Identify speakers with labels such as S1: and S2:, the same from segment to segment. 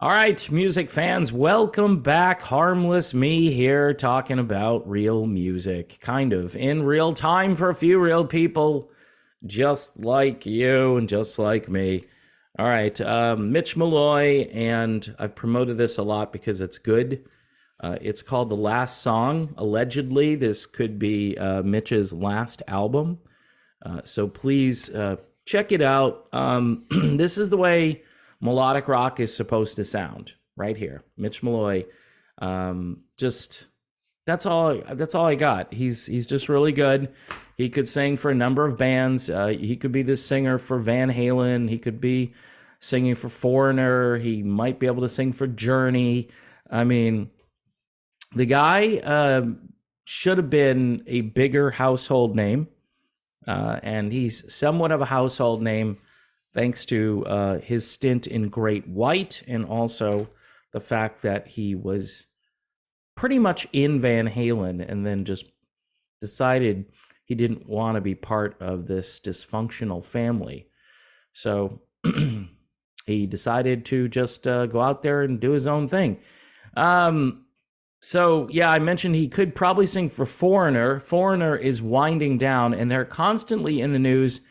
S1: All right, music fans, welcome back. Harmless me here talking about real music, kind of in real time for a few real people just like you and just like me. All right, Mitch Malloy, and I've promoted this a lot because it's good. It's called The Last Song. Allegedly, this could be Mitch's last album. So please check it out. This is the way melodic rock is supposed to sound, right here. Mitch Malloy. Just that's all. That's all I got. He's just really good. He could sing for a number of bands. He could be the singer for Van Halen. He could be singing for Foreigner. He might be able to sing for Journey. I mean, the guy should have been a bigger household name. And he's somewhat of a household name thanks to his stint in Great White and also the fact that he was pretty much in Van Halen and then just decided he didn't want to be part of this dysfunctional family. So he decided to just go out there and do his own thing. So, yeah, I mentioned he could probably sing for Foreigner. Foreigner is winding down, and they're constantly in the news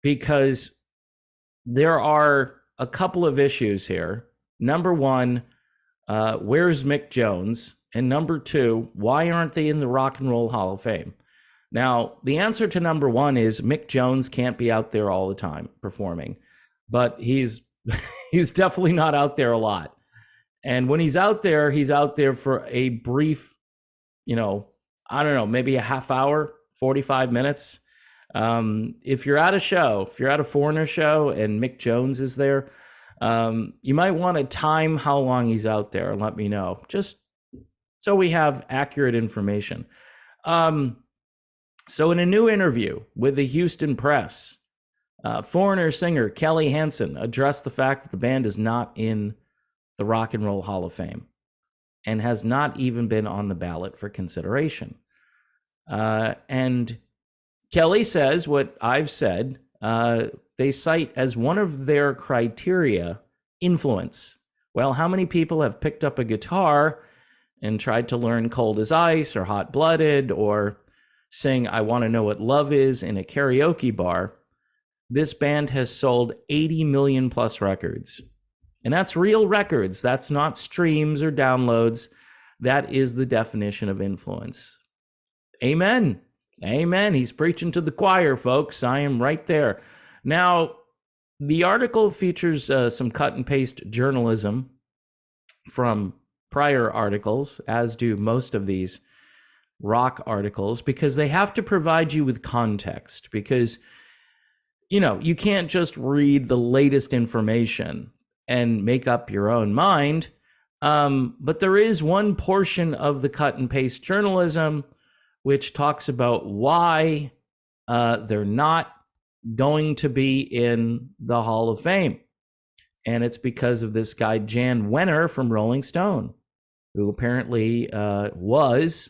S1: because there are a couple of issues here. Number one, where's Mick Jones? And number two, why aren't they in the Rock and Roll Hall of Fame? Now, the answer to number one is Mick Jones can't be out there all the time performing, but he's definitely not out there a lot. And when he's out there for a brief, I don't know, maybe a half hour, 45 minutes. If you're at a show, if you're at a Foreigner show and Mick Jones is there, you might want to time how long he's out there and let me know, just so we have accurate information. So in a new interview with the Houston Press, Foreigner singer Kelly Hansen addressed the fact that the band is not in the Rock and Roll Hall of Fame and has not even been on the ballot for consideration. And Kelly says what I've said. They cite as one of their criteria influence. Well, how many people have picked up a guitar and tried to learn Cold as Ice or Hot Blooded or sing I Want to Know What Love Is in a karaoke bar? This band has sold 80 million plus records. And that's real records. That's not streams or downloads. That is the definition of influence. Amen. Amen. He's preaching to the choir, folks. I am right there. Now, the article features some cut and paste journalism from prior articles, as do most of these rock articles, because they have to provide you with context. Because, you can't just read the latest information and make up your own mind. But there is one portion of the cut and paste journalism which talks about why they're not going to be in the Hall of Fame. And it's because of this guy, Jan Wenner from Rolling Stone, who apparently was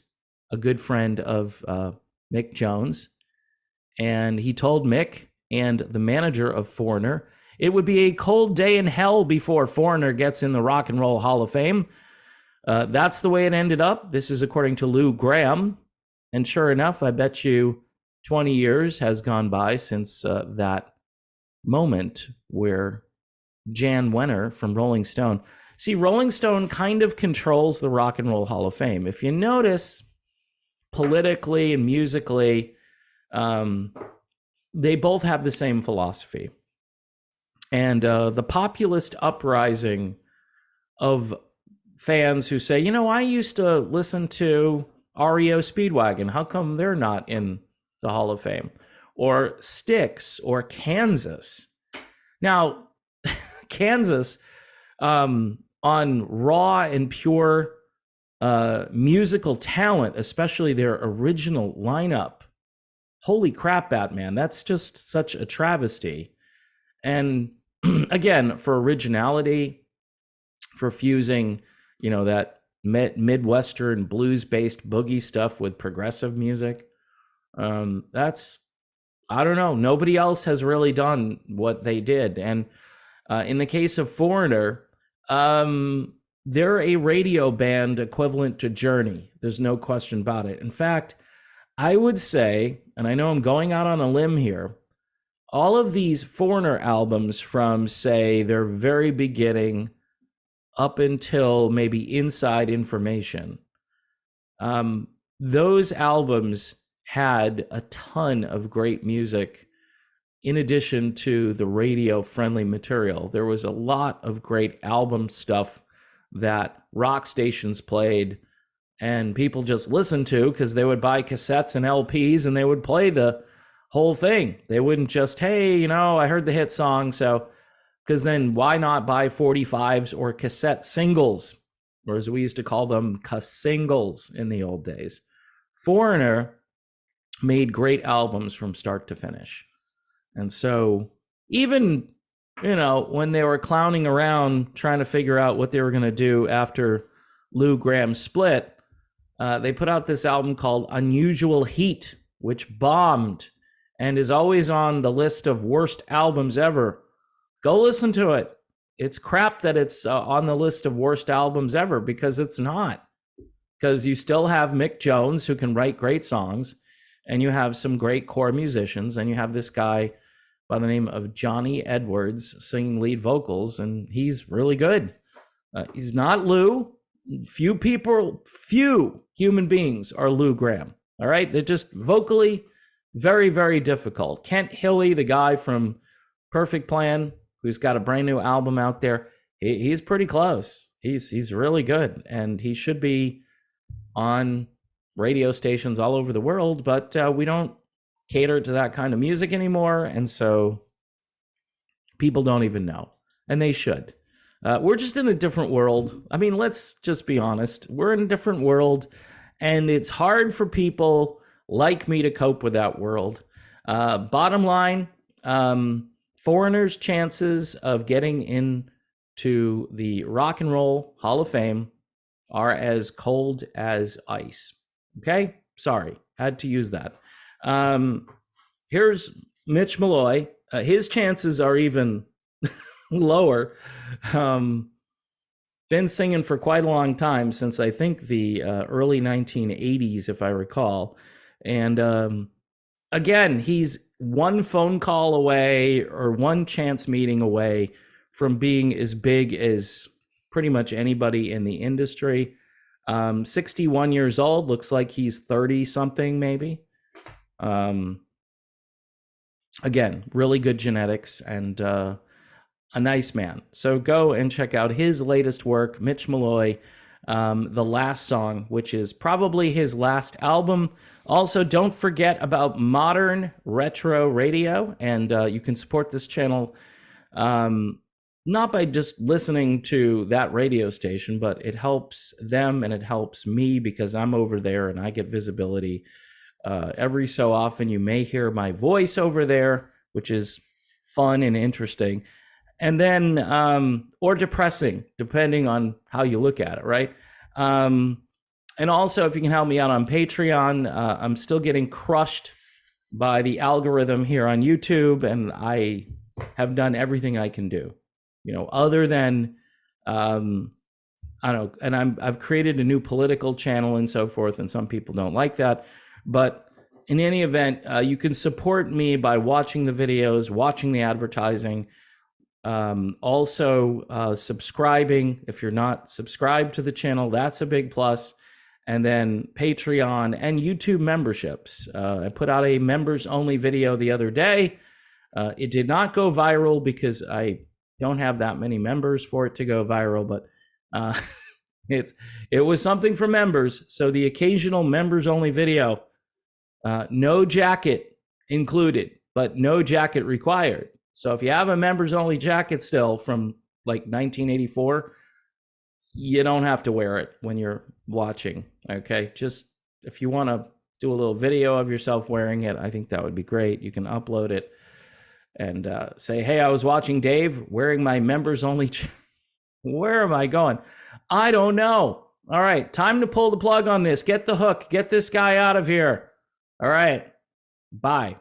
S1: a good friend of Mick Jones. And he told Mick and the manager of Foreigner, it would be a cold day in hell before Foreigner gets in the Rock and Roll Hall of Fame. That's the way it ended up. This is according to Lou Gramm. And sure enough, I bet you 20 years has gone by since that moment where Jan Wenner from Rolling Stone. See, Rolling Stone kind of controls the Rock and Roll Hall of Fame. If you notice, politically and musically, they both have the same philosophy. And the populist uprising of fans who say, I used to listen to REO Speedwagon. How come they're not in the Hall of Fame? Or Styx or Kansas. Now, Kansas, on raw and pure musical talent, especially their original lineup, holy crap, Batman, that's just such a travesty. And again, for originality, for fusing, that Midwestern blues-based boogie stuff with progressive music, that's, I don't know, nobody else has really done what they did. And in the case of Foreigner, They're a radio band equivalent to Journey. There's no question about it. In fact, I would say, and I know I'm going out on a limb here, all of these Foreigner albums from, say, their very beginning up until maybe Inside Information, those albums had a ton of great music in addition to the radio-friendly material. There was a lot of great album stuff that rock stations played and people just listened to because they would buy cassettes and LPs and they would play the whole thing. They wouldn't just, hey, you know, I heard the hit song, so, because then why not buy 45s or cassette singles, or as we used to call them, singles in the old days. Foreigner made great albums from start to finish. And so even, you know, when they were clowning around trying to figure out what they were going to do after Lou Gramm split, they put out this album called Unusual Heat, which bombed and is always on the list of worst albums ever. Go listen to it. It's crap that it's on the list of worst albums ever, because it's not. Because you still have Mick Jones, who can write great songs, and you have some great core musicians, and you have this guy by the name of Johnny Edwards singing lead vocals, and he's really good. He's not Lou. Few human beings are Lou Gramm. All right? They're just vocally very, very difficult. Kent Hilli, the guy from Perfect Plan, who's got a brand new album out there, he's pretty close. He's really good, and he should be on radio stations all over the world, but we don't cater to that kind of music anymore, and so people don't even know, and they should. We're just in a different world. I mean, let's just be honest. We're in a different world, and it's hard for people like me to cope with that world. Bottom line, Foreigner's chances of getting into the Rock and Roll Hall of Fame are as cold as ice. Okay? Sorry, had to use that. Here's Mitch Malloy. His chances are even lower. Been singing for quite a long time, since I think the early 1980s, if I recall. And again, he's one phone call away or one chance meeting away from being as big as pretty much anybody in the industry. 61 years old, looks like he's 30 something maybe. Again, really good genetics and a nice man. So go and check out his latest work, Mitch Malloy, The Last Song, which is probably his last album. Also, don't forget about Modern Retro Radio, and you can support this channel not by just listening to that radio station, but it helps them and it helps me because I'm over there and I get visibility. Every so often you may hear my voice over there, which is fun and interesting. And then, or depressing, depending on how you look at it, right? And also, if you can help me out on Patreon, I'm still getting crushed by the algorithm here on YouTube, and I have done everything I can do, you know, other than, I don't know, and I've created a new political channel and so forth, and some people don't like that. But in any event, you can support me by watching the videos, watching the advertising, also subscribing. If you're not subscribed to the channel, that's a big plus. And then Patreon and YouTube memberships. I put out a members only video the other day. It did not go viral because I don't have that many members for it to go viral, but it was something for members. So the occasional members only video, no jacket included, but no jacket required. So if you have a members only jacket still from like 1984, you don't have to wear it when you're watching. Okay, just if you want to do a little video of yourself wearing it, I think that would be great. You can upload it and say, hey, I was watching Dave wearing my members only. Where am I going? I don't know. All right, time to pull the plug on this. Get the hook. Get this guy out of here. All right, bye.